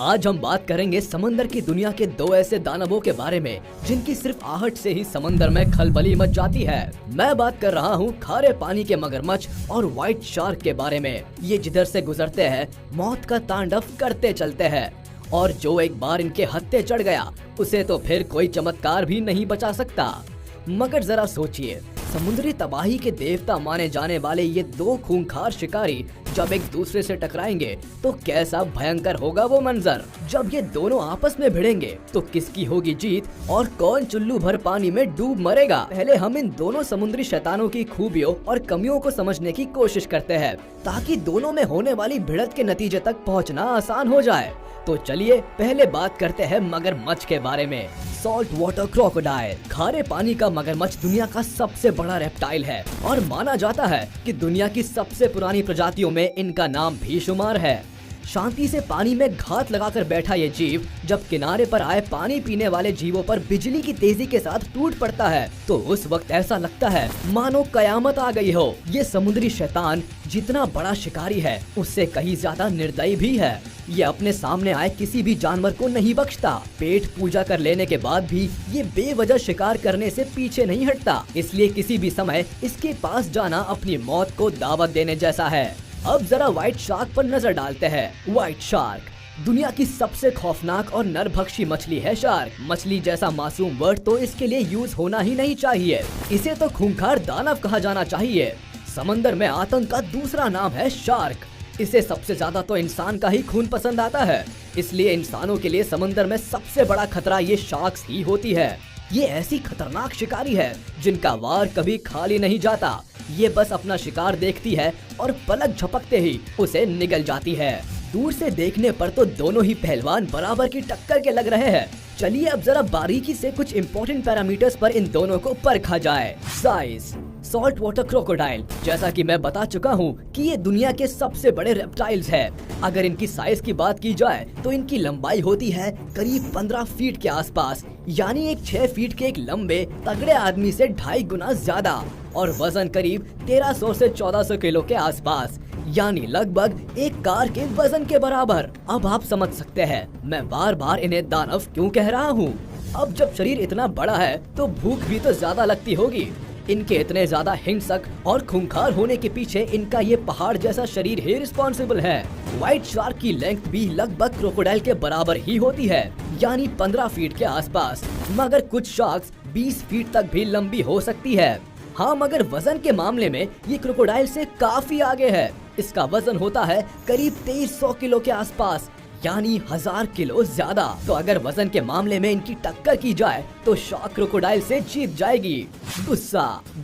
आज हम बात करेंगे समंदर की दुनिया के दो ऐसे दानवों के बारे में जिनकी सिर्फ आहट से ही समंदर में खलबली मच जाती है। मैं बात कर रहा हूँ खारे पानी के मगरमच्छ और व्हाइट शार्क के बारे में। ये जिधर से गुजरते हैं मौत का तांडव करते चलते हैं और जो एक बार इनके हत्थे चढ़ गया उसे तो फिर कोई चमत्कार भी नहीं बचा सकता। मगर जरा सोचिए, समुद्री तबाही के देवता माने जाने वाले ये दो खूंखार शिकारी जब एक दूसरे से टकराएंगे तो कैसा भयंकर होगा वो मंजर। जब ये दोनों आपस में भिड़ेंगे तो किसकी होगी जीत और कौन चुल्लू भर पानी में डूब मरेगा। पहले हम इन दोनों समुद्री शैतानों की खूबियों और कमियों को समझने की कोशिश करते हैं ताकि दोनों में होने वाली भिड़ंत के नतीजे तक पहुँचना आसान हो जाए। तो चलिए पहले बात करते हैं मगरमच्छ के बारे में। सॉल्ट वाटर क्रोकोडाइल खारे पानी का मगरमच्छ दुनिया का सबसे बड़ा रेप्टाइल है और माना जाता है कि दुनिया की सबसे पुरानी प्रजातियों में इनका नाम भी शुमार है। शांति से पानी में घात लगाकर बैठा ये जीव जब किनारे पर आए पानी पीने वाले जीवों पर बिजली की तेजी के साथ टूट पड़ता है तो उस वक्त ऐसा लगता है मानो कयामत आ गई हो। ये समुद्री शैतान जितना बड़ा शिकारी है उससे कहीं ज्यादा निर्दयी भी है। ये अपने सामने आए किसी भी जानवर को नहीं बख्शता। पेट पूजा कर लेने के बाद भी ये बेवजह शिकार करने से पीछे नहीं हटता, इसलिए किसी भी समय इसके पास जाना अपनी मौत को दावत देने जैसा है। अब जरा व्हाइट शार्क पर नजर डालते हैं। व्हाइट शार्क दुनिया की सबसे खौफनाक और नरभक्षी मछली है। शार्क मछली जैसा मासूम वर्ड तो इसके लिए यूज होना ही नहीं चाहिए। इसे तो खूंखार दानव कहा जाना चाहिए। समंदर में आतंक का दूसरा नाम है शार्क। इसे सबसे ज्यादा तो इंसान का ही खून पसंद आता है, इसलिए इंसानों के लिए समंदर में सबसे बड़ा खतरा ये शार्क्स ही होती है। ये ऐसी खतरनाक शिकारी है जिनका वार कभी खाली नहीं जाता। ये बस अपना शिकार देखती है और पलक झपकते ही उसे निगल जाती है। दूर से देखने पर तो दोनों ही पहलवान बराबर की टक्कर के लग रहे हैं। चलिए अब जरा बारीकी से कुछ इम्पोर्टेंट पैरामीटर्स पर इन दोनों को परखा जाए। साइज सॉल्ट वाटर क्रोकोडाइल जैसा कि मैं बता चुका हूँ कि ये दुनिया के सबसे बड़े रेप्टाइल्स हैं। अगर इनकी साइज की बात की जाए तो इनकी लंबाई होती है करीब 15 फीट के आसपास, यानी एक 6 फीट के एक लंबे तगड़े आदमी से 2.5 गुना ज्यादा, और वजन करीब 1300 से 1400 किलो के आसपास, यानी लगभग एक कार के वजन के बराबर। अब आप समझ सकते हैं मैं बार बार इन्हें दानव क्यों कह रहा हूँ। अब जब शरीर इतना बड़ा है तो भूख भी तो ज्यादा लगती होगी। इनके इतने ज्यादा हिंसक और खूंखार होने के पीछे इनका ये पहाड़ जैसा शरीर ही रिस्पॉन्सिबल है। व्हाइट शार्क की लेंथ भी लगभग क्रोकोडाइल के बराबर ही होती है, यानी 15 फीट के आसपास, मगर कुछ शार्क्स 20 फीट तक भी लंबी हो सकती है। हाँ, मगर वजन के मामले में ये क्रोकोडाइल से काफी आगे है। इसका वजन होता है करीब 2300 किलो के आसपास, यानी 1000 किलो ज्यादा। तो अगर वजन के मामले में इनकी टक्कर की जाए तो शार्क क्रोकोडाइल से जीत जाएगी।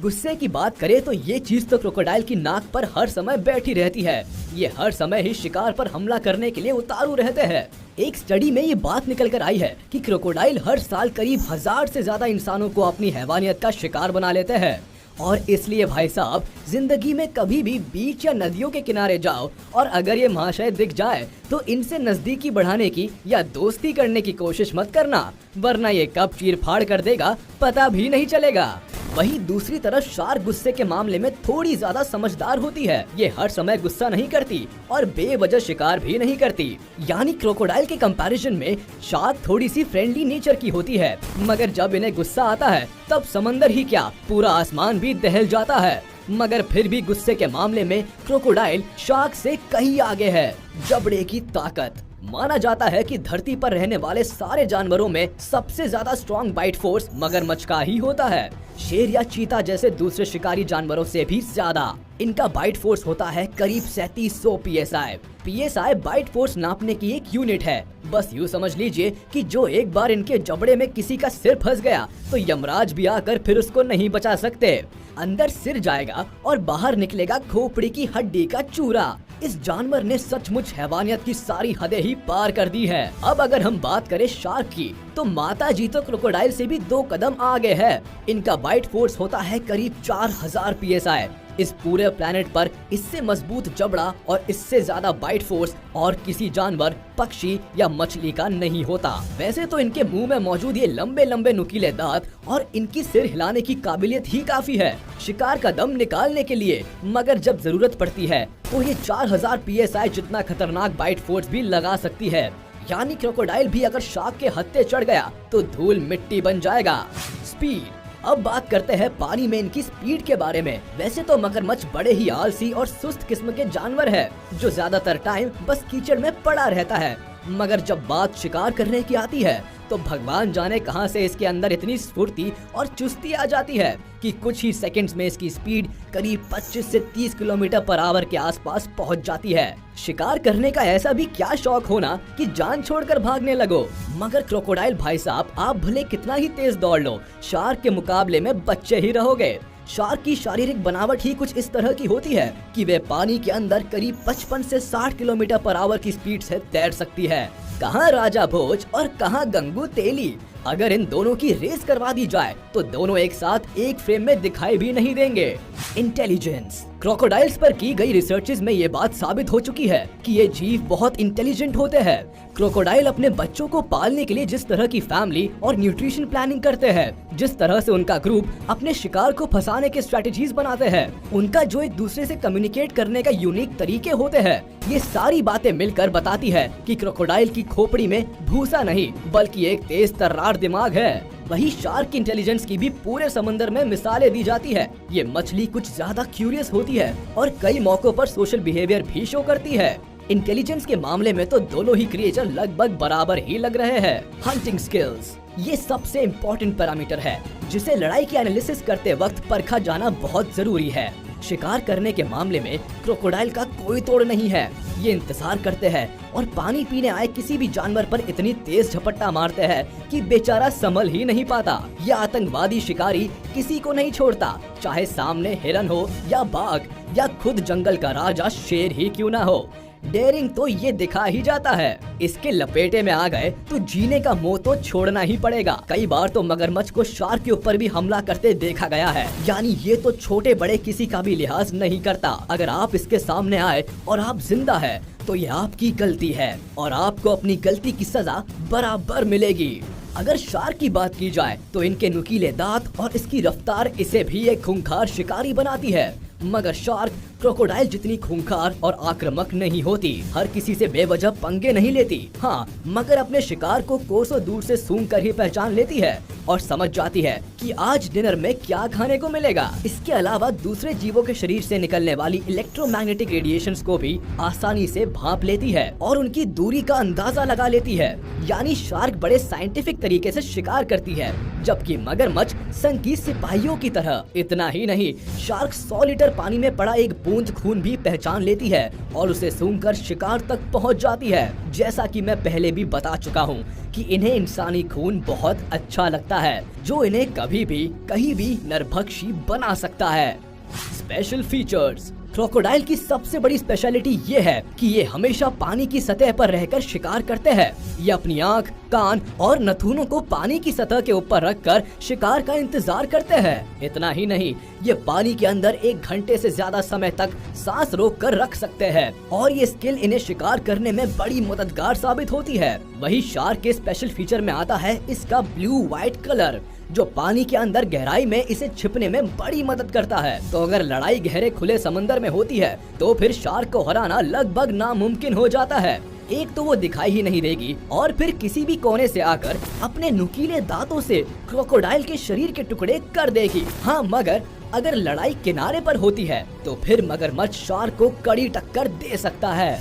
गुस्से की बात करें तो ये चीज तो क्रोकोडाइल की नाक पर हर समय बैठी रहती है। ये हर समय ही शिकार पर हमला करने के लिए उतारू रहते हैं। एक स्टडी में ये बात निकल कर आई है कि क्रोकोडाइल हर साल करीब 1000 से ज्यादा इंसानों को अपनी हैवानियत का शिकार बना लेते हैं। और इसलिए भाई साहब, जिंदगी में कभी भी बीच या नदियों के किनारे जाओ और अगर ये महाशय दिख जाए तो इनसे नजदीकी बढ़ाने की या दोस्ती करने की कोशिश मत करना, वरना ये कब चीर फाड़ कर देगा पता भी नहीं चलेगा। वहीं दूसरी तरफ शार्क गुस्से के मामले में थोड़ी ज्यादा समझदार होती है। ये हर समय गुस्सा नहीं करती और बेवजह शिकार भी नहीं करती, यानी क्रोकोडाइल के कंपैरिजन में शार्क थोड़ी सी फ्रेंडली नेचर की होती है। मगर जब इन्हें गुस्सा आता है तब समंदर ही क्या पूरा आसमान भी दहल जाता है। मगर फिर भी गुस्से के मामले में क्रोकोडाइल शार्क से कहीं आगे है। जबड़े की ताकत माना जाता है कि धरती पर रहने वाले सारे जानवरों में सबसे ज्यादा स्ट्रॉन्ग बाइट फोर्स मगरमच्छ का ही होता है। शेर या चीता जैसे दूसरे शिकारी जानवरों से भी ज्यादा इनका बाइट फोर्स होता है करीब 3700 PSI। PSI बाइट फोर्स नापने की एक यूनिट है। बस यूँ समझ लीजिए कि जो एक बार इनके जबड़े में किसी का सिर फंस गया तो यमराज भी आकर फिर उसको नहीं बचा सकते। अंदर सिर जाएगा और बाहर निकलेगा खोपड़ी की हड्डी का चूरा। इस जानवर ने सचमुच हैवानियत की सारी हदें ही पार कर दी है। अब अगर हम बात करें शार्क की तो माता जी तो क्रोकोडाइल से भी 2 कदम आगे है। इनका बाइट फोर्स होता है करीब 4000 PSI। इस पूरे प्लेनेट पर इससे मजबूत जबड़ा और इससे ज्यादा बाइट फोर्स और किसी जानवर, पक्षी या मछली का नहीं होता। वैसे तो इनके मुंह में मौजूद ये लंबे लंबे नुकीले दांत और इनकी सिर हिलाने की काबिलियत ही काफी है शिकार का दम निकालने के लिए, मगर जब जरूरत पड़ती है तो ये 4000 PSI जितना खतरनाक बाइट फोर्स भी लगा सकती है। यानी क्रोकोडाइल भी अगर शार्क के हत्थे चढ़ गया तो धूल मिट्टी बन जाएगा। स्पीड। अब बात करते हैं पानी में इनकी स्पीड के बारे में। वैसे तो मगरमच्छ बड़े ही आलसी और सुस्त किस्म के जानवर है जो ज्यादातर टाइम बस कीचड़ में पड़ा रहता है, मगर जब बात शिकार करने की आती है तो भगवान जाने कहां से इसके अंदर इतनी स्फूर्ति और चुस्ती आ जाती है कि कुछ ही सेकंड्स में इसकी स्पीड करीब 25 से 30 किलोमीटर पर आवर के आसपास पहुंच जाती है। शिकार करने का ऐसा भी क्या शौक होना कि जान छोड़कर भागने लगो। मगर क्रोकोडाइल भाई साहब, आप भले कितना ही तेज दौड़ लो, शार्क के मुकाबले में बच्चे ही रहोगे। शार्क की शारीरिक बनावट ही कुछ इस तरह की होती है कि वे पानी के अंदर करीब 55 से 60 किलोमीटर पर आवर की स्पीड से तैर सकती है। कहाँ राजा भोज और कहाँ गंगू तेली। अगर इन दोनों की रेस करवा दी जाए तो दोनों एक साथ एक फ्रेम में दिखाई भी नहीं देंगे। इंटेलिजेंस। क्रोकोडाइल्स पर की गई रिसर्चेज में ये बात साबित हो चुकी है कि ये जीव बहुत इंटेलिजेंट होते हैं। क्रोकोडाइल अपने बच्चों को पालने के लिए जिस तरह की फैमिली और न्यूट्रिशन प्लानिंग करते हैं, जिस तरह से उनका ग्रुप अपने शिकार को फंसाने के स्ट्रेटजीज बनाते हैं, उनका जो एक दूसरे से कम्युनिकेट करने का यूनिक तरीके होते हैं, ये सारी बातें मिलकर बताती है कि क्रोकोडाइल की खोपड़ी में भूसा नहीं बल्कि एक तेज तर्रार दिमाग है। वही शार्क की इंटेलिजेंस की भी पूरे समंदर में मिसालें दी जाती है। ये मछली कुछ ज्यादा क्यूरियस होती है और कई मौकों पर सोशल बिहेवियर भी शो करती है। इंटेलिजेंस के मामले में तो दोनों ही क्रिएचर लगभग बराबर ही लग रहे हैं। Hunting skills. ये सबसे इम्पोर्टेंट पैरामीटर है जिसे लड़ाई की एनालिसिस करते वक्त परखा जाना बहुत जरूरी है। शिकार करने के मामले में क्रोकोडाइल का कोई तोड़ नहीं है। ये इंतजार करते हैं और पानी पीने आए किसी भी जानवर पर इतनी तेज झपट्टा मारते हैं कि बेचारा संभल ही नहीं पाता। ये आतंकवादी शिकारी किसी को नहीं छोड़ता, चाहे सामने हिरन हो या बाघ या खुद जंगल का राजा शेर ही क्यों ना हो। डेयरिंग तो ये दिखा ही जाता है। इसके लपेटे में आ गए तो जीने का मोह तो छोड़ना ही पड़ेगा। कई बार तो मगरमच्छ को शार्क के ऊपर भी हमला करते देखा गया है, यानी ये तो छोटे बड़े किसी का भी लिहाज नहीं करता। अगर आप इसके सामने आए और आप जिंदा है तो ये आपकी गलती है और आपको अपनी गलती की सजा बराबर मिलेगी। अगर शार्क की बात की जाए तो इनके नुकीले दांत और इसकी रफ्तार इसे भी एक खूंखार शिकारी बनाती है, मगर शार्क क्रोकोडाइल जितनी खूंखार और आक्रामक नहीं होती। हर किसी से बेवजह पंगे नहीं लेती, हाँ, मगर अपने शिकार को कोसों दूर से सूंघ कर ही पहचान लेती है और समझ जाती है कि आज डिनर में क्या खाने को मिलेगा। इसके अलावा दूसरे जीवों के शरीर से निकलने वाली इलेक्ट्रोमैग्नेटिक रेडिएशंस को भी आसानी से भांप लेती है और उनकी दूरी का अंदाजा लगा लेती है। यानी शार्क बड़े साइंटिफिक तरीके से शिकार करती है, जबकि मगरमच्छ संघ की सिपाहियों की तरह। इतना ही नहीं, शार्क 100 लीटर पानी में पड़ा एक बूंद खून भी पहचान लेती है और उसे सूंघकर शिकार तक पहुंच जाती है। जैसा कि मैं पहले भी बता चुका हूं कि इन्हें इंसानी खून बहुत अच्छा लगता है, जो इन्हें कभी भी कहीं भी नरभक्षी बना सकता है। Special features. क्रोकोडाइल की सबसे बड़ी स्पेशलिटी ये है कि ये हमेशा पानी की सतह पर रहकर शिकार करते हैं। ये अपनी आँख, कान और नथुनों को पानी की सतह के ऊपर रखकर शिकार का इंतजार करते हैं। इतना ही नहीं, ये पानी के अंदर 1 घंटे से ज्यादा समय तक सांस रोक कर रख सकते हैं और ये स्किल इन्हें शिकार करने में बड़ी मददगार साबित होती है। वही शार्क के स्पेशल फीचर में आता है इसका ब्लू व्हाइट कलर, जो पानी के अंदर गहराई में इसे छिपने में बड़ी मदद करता है। तो अगर लड़ाई गहरे खुले समंदर में होती है तो फिर शार्क को हराना लगभग नामुमकिन हो जाता है। एक तो वो दिखाई ही नहीं देगी और फिर किसी भी कोने से आकर अपने नुकीले दांतों से क्रोकोडाइल के शरीर के टुकड़े कर देगी। हाँ, मगर अगर लड़ाई किनारे पर होती है तो फिर मगरमच्छ शार्क को कड़ी टक्कर दे सकता है।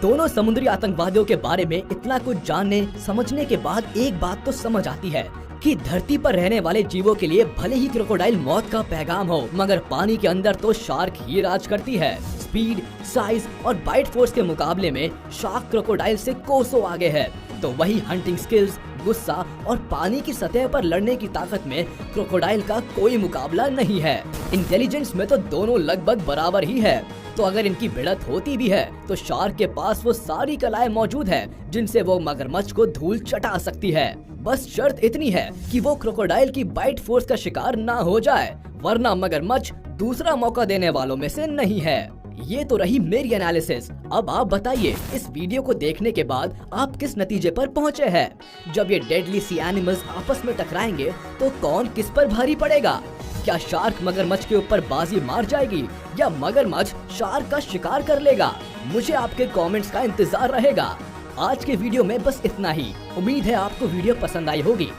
दोनों समुद्री आतंकवादियों के बारे में इतना कुछ जानने समझने के बाद एक बात तो समझ आती है कि धरती पर रहने वाले जीवों के लिए भले ही क्रोकोडाइल मौत का पैगाम हो, मगर पानी के अंदर तो शार्क ही राज करती है। स्पीड, साइज और बाइट फोर्स के मुकाबले में शार्क क्रोकोडाइल से कोसों आगे है। तो वही हंटिंग स्किल्स, गुस्सा और पानी की सतह पर लड़ने की ताकत में क्रोकोडाइल का कोई मुकाबला नहीं है। इंटेलिजेंस में तो दोनों लगभग बराबर ही है। तो अगर इनकी भिड़त होती भी है तो शार्क के पास वो सारी कलाएं मौजूद है जिनसे वो मगरमच्छ को धूल चटा सकती है। बस शर्त इतनी है कि वो क्रोकोडाइल की बाइट फोर्स का शिकार ना हो जाए, वरना मगरमच्छ दूसरा मौका देने वालों में से नहीं है। ये तो रही मेरी एनालिसिस। अब आप बताइए, इस वीडियो को देखने के बाद आप किस नतीजे पर पहुँचे हैं? जब ये डेडली सी एनिमल्स आपस में टकराएंगे तो कौन किस पर भारी पड़ेगा? क्या शार्क मगरमच्छ के ऊपर बाजी मार जाएगी या मगरमच्छ शार्क का शिकार कर लेगा? मुझे आपके कमेंट्स का इंतजार रहेगा। आज के वीडियो में बस इतना ही। उम्मीद है आपको वीडियो पसंद आई होगी।